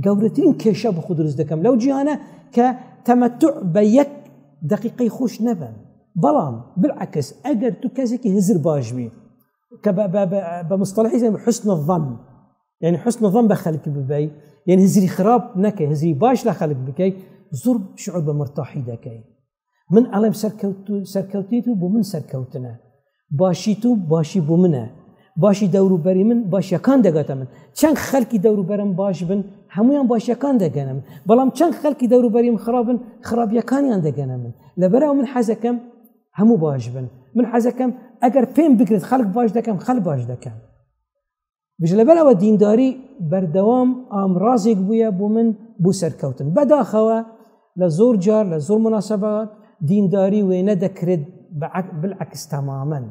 گەورەترین کێشە بە خۆ دروست دەکەم لەو جیهانە کە تەمەتوع بە یەک دقیقەی خۆش نەبن. بەڵام بالعکس ئەگەر تو کەسێکی هزر باش بی کە بە مصطلحی حسن الظن، یعنی حسن الظن بە خەڵکی ببەی، یعنی هزری خراپ نەکەی، هزری باش لە خەڵک بکەی، زۆر شعور بە مرتاحی دەکەی. من ئەڵێم سەرکەوتی تو بۆ من سەرکەوتنە، باشی تو باشی بۆ منە، باشی دەوروبەری من باشیەکان دەگاتە من. چەند خەڵکی دەوروبەرم باش بن هەمویان باشیەکان دەگەنە من، بەڵام چەند خەڵکی دەوروبەریم خراپن خراپیەکانیان دەگەنە من. لەبەرەوە من حەزەکەم هەموو باش بن، من حەزەکەم ئەگەر پێم بگرێت خەڵک باش دەکەم، خەڵک باش دەکەم. بژ لەبەرەوە دینداری بەردەوام ئامرازێک بووە بۆ من بۆ سەرکەوتن. بەداخەوە لزور جار لزور مناسبات دینداری وێنە دەکرێت بالعکس تەمامەن.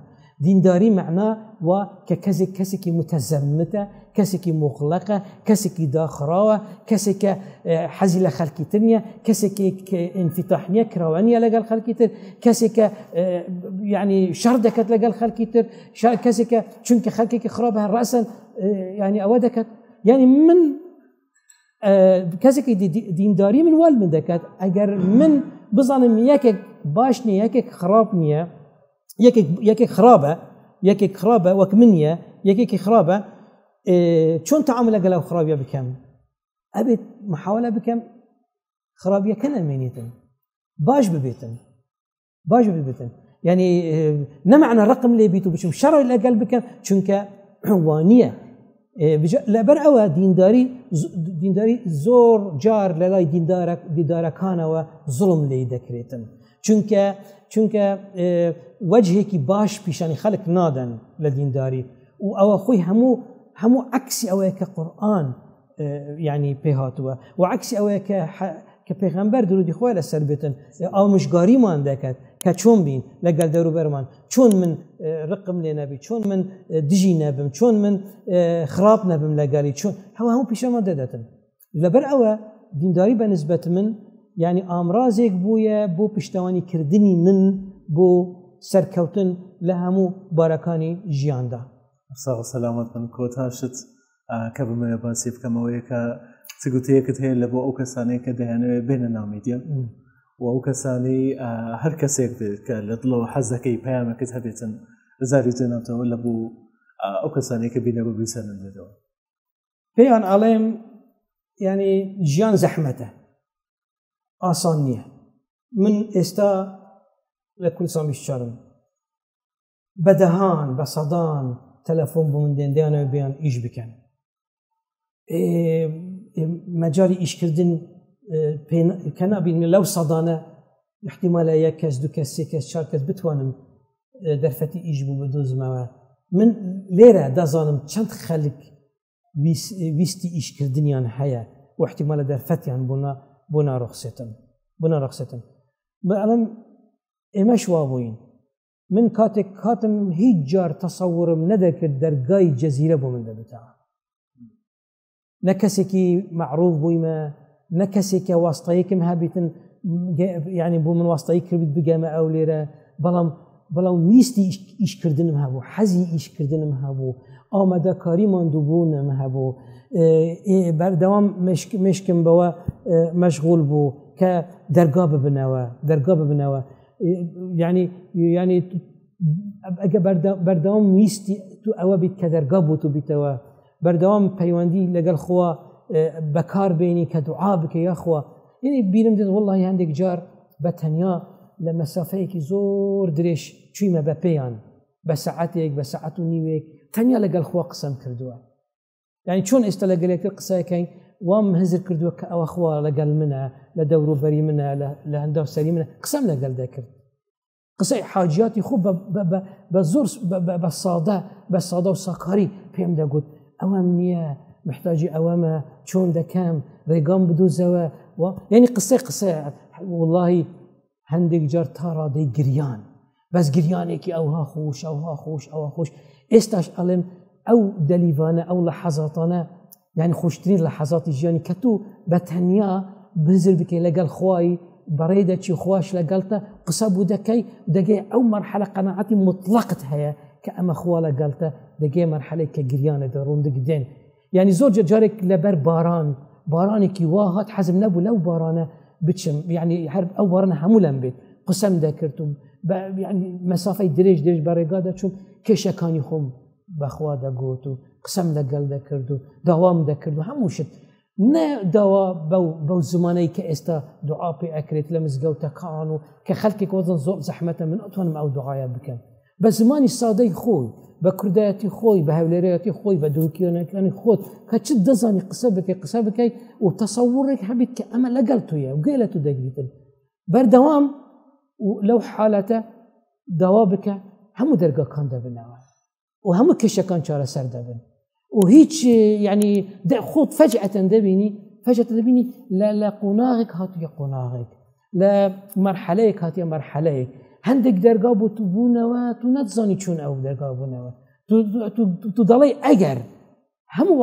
دینداری معناه کەسێکی متەزەمتە، کەسێکی مغلقە، کەسێکی داخراوە، کەسێکە حەزی لە خەڵکی تر نییە، کەسێکی ئینفتاح نییە، کراوە نییە لەگەڵ خەڵکی تر، کەسێکە یعنی شەڕ دەکەت لەگەڵ خەڵکی تر، کەسێکە چونکە خەڵکێکی خراپە ڕەسەن یعنی ئەوە دەکەت. یعنی من کەسێکی دینداری من وەل من دەکات ئەگەر من بزانم یەکێک باش نییە، یەکێک خراپ نییە، یەکێک خراپە وەک من نییە، یەکێکی خراپە، چۆن تەعامل لەگەڵ ئەو خراپیە بکەم؟ ئەبێت محاولە بکەم خراپیەکە نەمێنێتن، باش ببێتن. یعنی نەمعنە ڕقم لێ بیت و بچم شەڕی لەگەڵ بکەم چونکە وانییە. لەبەر ئەوە دینداری زۆر جار لە لای دیندارەکانەوە زوڵم لێ دەکرێتن، چونکە وەجهێکی باش پیشانی خەڵک نادەن لە دینداری و ئەوە خۆی هەموو عکسی ئەوەیە کە قورئان یعنی پێ هاتووە و عکسی ئەوەیە کە پێغەمبەر درودی خۆی لەسەر بێتن ئامۆژگاریمان دەکات کە چۆن بین لەگەڵ دەوروبەرمان، چۆن من ڕقم لێ نەبی، چۆن من دژی نەبم، چۆن من خراپ نەبم لەگەڵی، چۆن هەموو پیشەمان دەدەتن. لەبەر ئەوە دینداری بە نسبەت من یعنی ئامرازێک بوویە بۆ پشتەوانیکردنی من بۆ سەرکەوتن لە هەموو بارەکانی ژیاندا. ساغ سەلامەت بن کۆتاشت کە بمەوێ باسی بکەمەوەیە کە چگوتەیەکت هەیە لە بۆ ئەو کەسانەیە کە دەیانەوێت بێنە نامیدیە و ئەو کەسانی هەر کەسێک بێت کە لە دڵەوە حەزەکەی پەیامەکەت هەبێتن بزاری جێنامتەوە لە بۆ ئەو کەسانەی کە بینەوە بیسەرن بێتەوە. پێیان ئاڵێم یعنی ژیان زەحمەتە، ئاسان نییە. من ئێستا لە کوردستان بیشترم بە دەهان بە سەدان تەلەفۆن بۆ من دێنیانەوە بیان ئیش بکەن، مەجای ئیشکردن کە نابینێ لەو سەدانە احتیمالە یەک کەس دوو کەس سێ کەس چار کەس بتوانم دەرفەتی ئیش بوو بدۆزمەوە. من لێرە دەزانم چەند خەڵک ویستی ئیشکردنیان هەیە و احتیمالە دەرفەتیان بۆ ناڕەخسێتن. بەڵام ئێمە شوا بووین. من کاتێک کاتم هیچ جار تەسەورم نەدەکرد دەرگای جەزیرە بۆ من دەبێتەوە. نە کەسێکی معروف بوویمە، نە کەسێکە واستەیەکم هەبێتن یعنی بۆ من واستایی کردیت بگەمە ئەو لێرە، بەڵام ویستی ئیشکردنم هەبوو، حەزی ئیشکردنم هەبوو، ئامادەکاری ماندووبوونم هەبوو، بەردەوام مشکم بەوە مەشغول بوو کە دەرگا ببنەوە. یعنی ئەگە بەردەوام ویستی تو ئەوە بیت کە دەرگا بوو تو بیتەوە، بەردەوام پەیوەندی لەگەڵ خوا بەکار بینی کە دوعا بکە یاخوا. یعنی بیرم دێت وەڵڵاهی هەندێک جار بە تەنیا لە مەسافەیەکی زۆر درێژ چوویمە بە پێیان بە سەعاتێک بە سەعات و نیوێک تەنیا لەگەڵ خوا قسەم کردووە. یعنی چۆن ئێستا لەگەلێکتر قسەکەین وام هەزر کردووە کە ئەوە خوا لەگەڵ منە، لە دەوروبەری منە، لە هەنداو سەری منە، قسەم لەگەڵ دەکرد. قسەی حاجیاتی خوب بە زۆر بە سادە و ساکاری پێم دەگوت ئەوەم نییە، محتاجی ئەوەمە، چۆن دەکەم، ڕێگام بدۆزەوە. یعنی قسە وڵڵاهی هەندێک جار تا ڕادەی گریان، بەس گریانێکی ئەوها خۆش. ئێستاش ئەڵێم ئەو دەلیڤانە ئەو لەحەزاتانە یعنی خۆشترین لەحەزاتی ژیانی کە تو بە تەنیا بزر بکەی لەگەڵ خوای بەڕێ دەچی خواش لەگەڵتە قسە بوو دەکەی دەگەی ئەو مەرحەلە قەناعەتی مطلقت هەیە کە ئەمە خوا لەگەڵتە، دەگەی مەرحەلەی کە گریانە دەڕوندەک دێن. یعنی زۆر جارێک لەبەر بارانێکی وا هات حەزم نەبوو لەو بارانە بچم، یعنی هەر ئەو بارانە هەموو لەم بێت قسەم دەکرد و یعنی مەسافەی درێژ بە ڕێگا دەچوم کێشەکانی خۆم بەخوا دەگوت و قسەم لەگەڵ دەکرد و داوام دەکرد و هەموو شت نە داوا بەو زمانەی کە ئێستا دوعا پێ ئەکرێت لە مزگەوتەکان و کە خەڵکێک وەزن زۆر زەحمەتە من ئەتوانم ئەو دوعایە بکەم بە زمانی سادەی خۆی، بە کوردایەتی خۆی، بە هەولێرەتی خۆی، بە دووکیۆنەکانی خۆت کە چ دەزانی قسە بکەی و تەسەوڕێک هەبێت کە ئەمە لەگەڵ تویە و گوێ لە تو دەگریتن. بەردەوام لەو حالەتە داوا بکە هەموو دەرگاکان دەبنەوە و هەموو کێشەکان چارەسەر دەبن و هیچ یعنی خۆت فەجعەتەن دەبینی فجأة تبيني لا قناغك هاتي قناغك لا مرحلهك هاتي مرحلهك هندك درجة بتبونه تنتظني شون أو درجة بونه تضلي أجر هم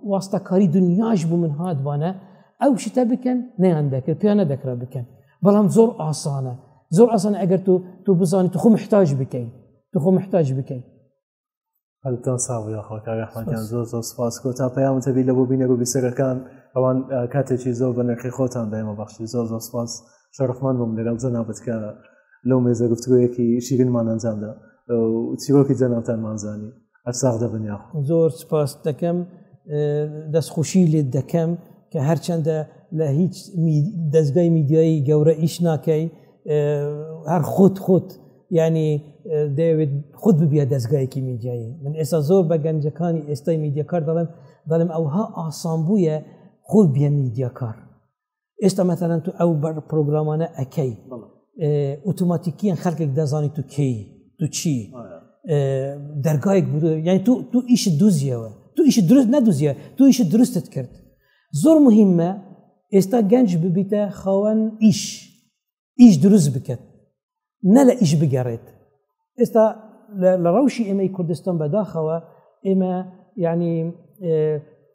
واسطة كاري دنياش بمن هاد بانا أو شتا بكن نه عندك بيانا ذكر بكن بلام زور آسانة أجر تو بزاني تخو محتاج بكي هل تنصاب يا أخوك رحمة كان زور سپاس كوتا پیام تبي لبو بينه رو بسر كان أوان كاتشي زور بنرخي خوتان دايما بخشي زور سپاس شرفمند بوم لقل زنابت که لو ميزه گفتگویی که شیرین مان انجام ده و تیروکی زنابتان مانزانی ارساق ده بنی آخو زور سپاس دکم دست خوشی لید دکم که هرچند له هیچ دستگاه میدیایی گوره ایش ناکی هر خود یعنی دیوید خود ببیاد دستگاهی که میدیایی من ایسا زور بگنجکانی استای میدیاکار دارم اوها آسان بویه خود بیا میدیاکار ایستا مثلا تو او بر پروگرامانه اکی اتوماتیکی خلقك دزانی تو کی تو چی درگاهی بودو یعنی تو ایش دوزیه تو ایش درست ندوزیه تو ایش درستت کرد زور مهمه استا گنج ببیته خوان ایش درست بکد نه ایش بگرد استا لروشی اما کردستان بداخوه اما يعني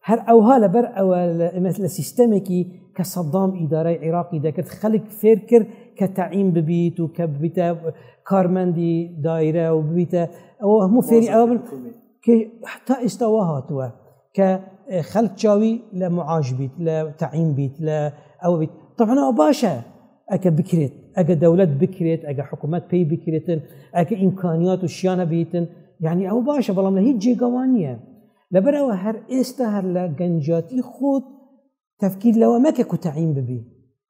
هر اوها لبر او مثل سيستمي كصدام اداره عراقي دكت خلق فكر كتعيين ببيت وكبيت كارمندي دايره وبيت او مو فيري او حتى استواها تو كخلق جاوي لمعاش بيت لتعيين بيت لا او بيت طبعا باشا اك بكريت اك دولت بكريت اك حكومات بي بكريتن اك امكانيات وشيانه بيتن يعني او باشا بلام هيك جي قوانيه لبرا هر استهر لجنجاتي خود تفكير لو ما كو تعيين ببي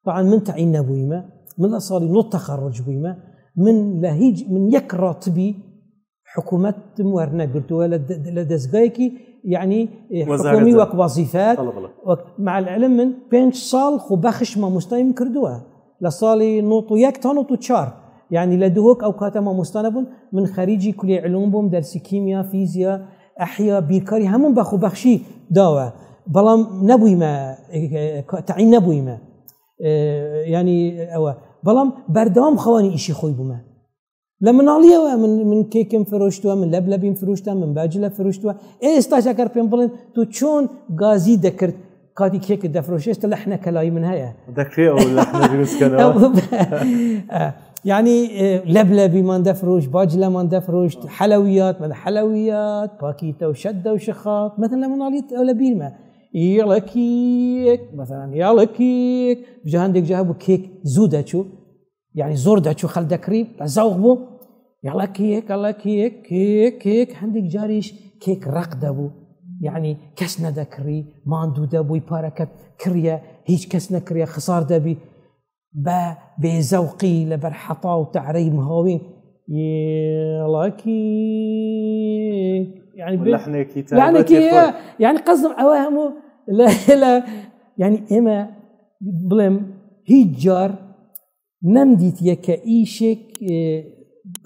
طبعا من تعيين نبويمه من اصالي نوت تخرج بويمه من لهيج من يك راتبي حكومات مورنا قلت ولا لدزقايكي يعني حكومي وظيفات مع العلم من 5 سال خو بخش ما مستقيم كردوها لصالي نوتو يك تانوتو 4 يعني لدهوك او كاتما مستنبون من خريجي كلية علوم بوم درس كيمياء فيزياء احياء بيكاري همون بخشي داوا بلام نبويمه تعيين نبويمه يعني او بلام بردام خواني اشي خوي بومه لما عليها من كيكم فروشتوها من لبلبين فروشتها من باجله فروشتوها استاش اكر بيمبلن تو شون غازي ذكرت كاتي كيك دفروشست لحنا كلاي من هيا ذكري او لحنا جلوس كانوا يعني لبلبي ما ندفروش باجله ما ندفروش حلويات من حلويات باكيته وشده وشخاط مثلا من عليت لبيمه يلا كيك مثلا يلا كيك جهندك جابوا كيك زودتشو يعني زوردتشو خل دكريب زوغبو يلا كيك يلا كيك كيك كيك عندك جاريش كيك رقدبو يعني كسنا دكري ما عنده دبو يباركت كريا هيج كسنا كريا خسار دبي بزوقي لبرحطا وتعري مهاوين يلا كيك يعني لحن كتابة يعني قصدهم اوهمو لا يعني اما بلم هيجار نمديت يك ايشك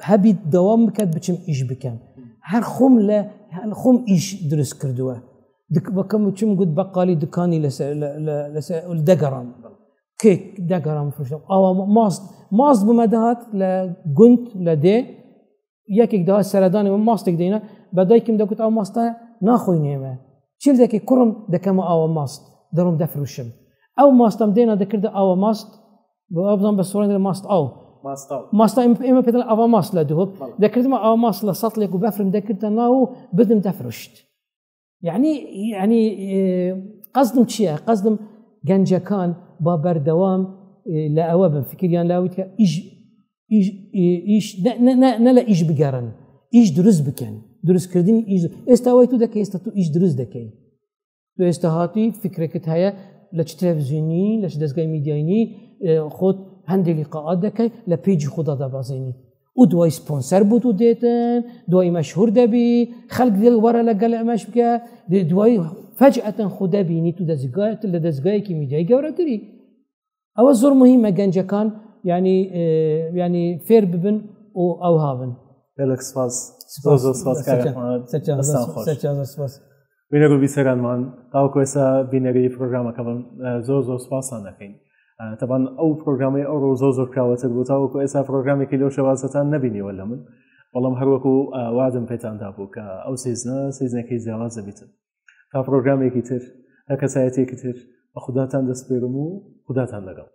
هبي دوام بكت بچم ايش بكن هر خم لا خم ايش درس كردوه بكم چم قد بقالي دكاني لس الدقرام كيك دقرام فروش او ماست بمدهات لقنت لدي يكيك ده سرداني ماستك دينا بداي كم دكت او ماستا ناخوي نيمه شيل دكي كرم دكما او ماست درم دفروشم او ماستم دينا دكرد او ماست بابزم بسورين ماست او ماستا اما بدل او ماست لدهوك دكرد ما او ماست لسطلك وبفرم دكرد ناو بدم دفرشت يعني قصدم شيء قصدم جنجكان بابر دوام لا اوابن فكر يعني لاويت ايش نلا ايش بقرن ايش دروز بكن دروز كردين ايش استويتو دكي استو ايش دروز دكي تو استهاتي فكرك هيا لش تلفزيوني لش دزغاي ميديايني خود هندي لقاءات دكي لبيج خدا دبازيني ودواي سبونسر بوتو ديتن دواي مشهور دبي خلق ديال ورا لقال مش بك دواي فجأة خدا بيني تو دزغاي كي ميدياي غورتري او زور مهمه جنجكان يعني فير ببن او هافن لك سپاس زور سپاس كارك سچا بینەر و بیسەرانمان تاوەکو ئێستا بینەری پرۆگرامەکەم زۆر سپاسان دەکەین. تەبان ئەو پرۆگرامی ئەوڕۆ زۆر کراوەتر بوو تاوەکو ئێستا پرۆگرامێکی لەو شێوازەتان نەبینیوە لە من، بەڵام هەروەکو وادم پێتاندا بوو کە ئەو سیزنەکەی جیاوازە بیتن تا پرۆگرامێکی تر هە کەسایەتێکی تر بە خوداتان دەسپێرم و خوداتان لەگەڵ.